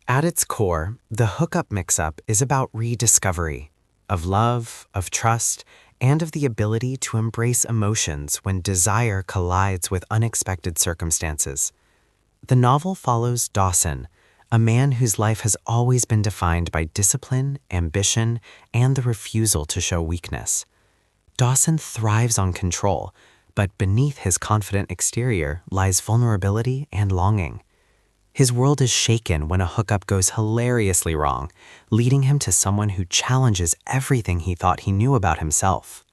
At its core, the hookup mix-up is about rediscovery of love, of trust, and of the ability to embrace emotions when desire collides with unexpected circumstances. The novel follows Dawson, a man whose life has always been defined by discipline, ambition, and the refusal to show weakness. Dawson thrives on control, but beneath his confident exterior lies vulnerability and longing. His world is shaken when a hookup goes hilariously wrong, leading him to someone who challenges everything he thought he knew about himself.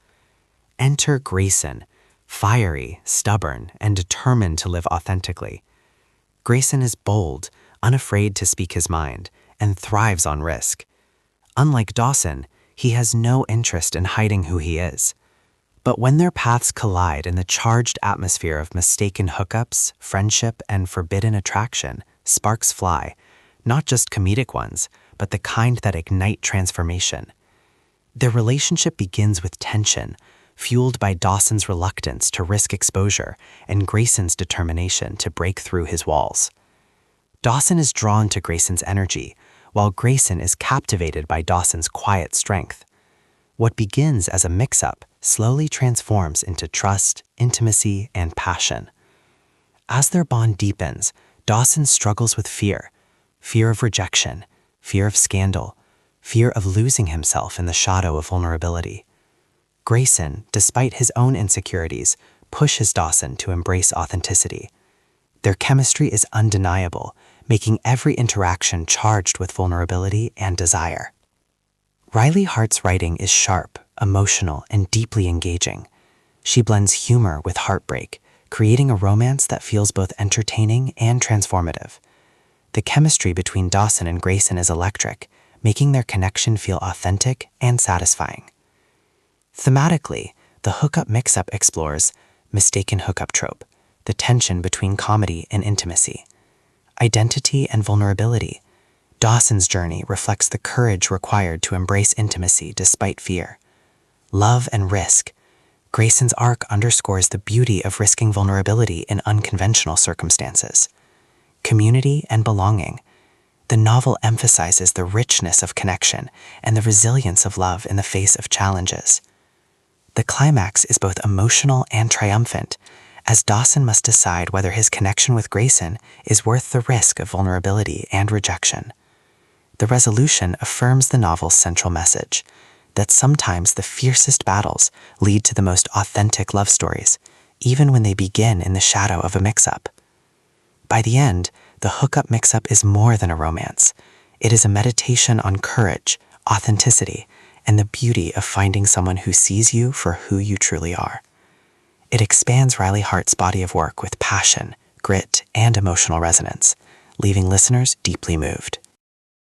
Enter Grayson, fiery, stubborn, and determined to live authentically. Grayson is bold, unafraid to speak his mind, and thrives on risk. Unlike Dawson, he has no interest in hiding who he is. But when their paths collide in the charged atmosphere of mistaken hookups, friendship, and forbidden attraction, sparks fly, not just comedic ones, but the kind that ignite transformation. Their relationship begins with tension, fueled by Dawson's reluctance to risk exposure and Grayson's determination to break through his walls. Dawson is drawn to Grayson's energy, while Grayson is captivated by Dawson's quiet strength. What begins as a mix-up slowly transforms into trust, intimacy, and passion. As their bond deepens, Dawson struggles with fear of rejection, fear of scandal, fear of losing himself in the shadow of vulnerability. Grayson, despite his own insecurities, pushes Dawson to embrace authenticity. Their chemistry is undeniable, making every interaction charged with vulnerability and desire. Riley Hart's writing is sharp, emotional, and deeply engaging. She blends humor with heartbreak, creating a romance that feels both entertaining and transformative. The chemistry between Dawson and Grayson is electric, making their connection feel authentic and satisfying. Thematically, the hookup mix-up explores mistaken hookup trope, the tension between comedy and intimacy, identity and vulnerability. Dawson's journey reflects the courage required to embrace intimacy despite fear. Love and risk. Grayson's arc underscores the beauty of risking vulnerability in unconventional circumstances. Community and belonging. The novel emphasizes the richness of connection and the resilience of love in the face of challenges. The climax is both emotional and triumphant, as Dawson must decide whether his connection with Grayson is worth the risk of vulnerability and rejection. The resolution affirms the novel's central message, that sometimes the fiercest battles lead to the most authentic love stories, even when they begin in the shadow of a mix-up. By the end, the hookup mix-up is more than a romance. It is a meditation on courage, authenticity, and the beauty of finding someone who sees you for who you truly are. It expands Riley Hart's body of work with passion, grit, and emotional resonance, leaving listeners deeply moved.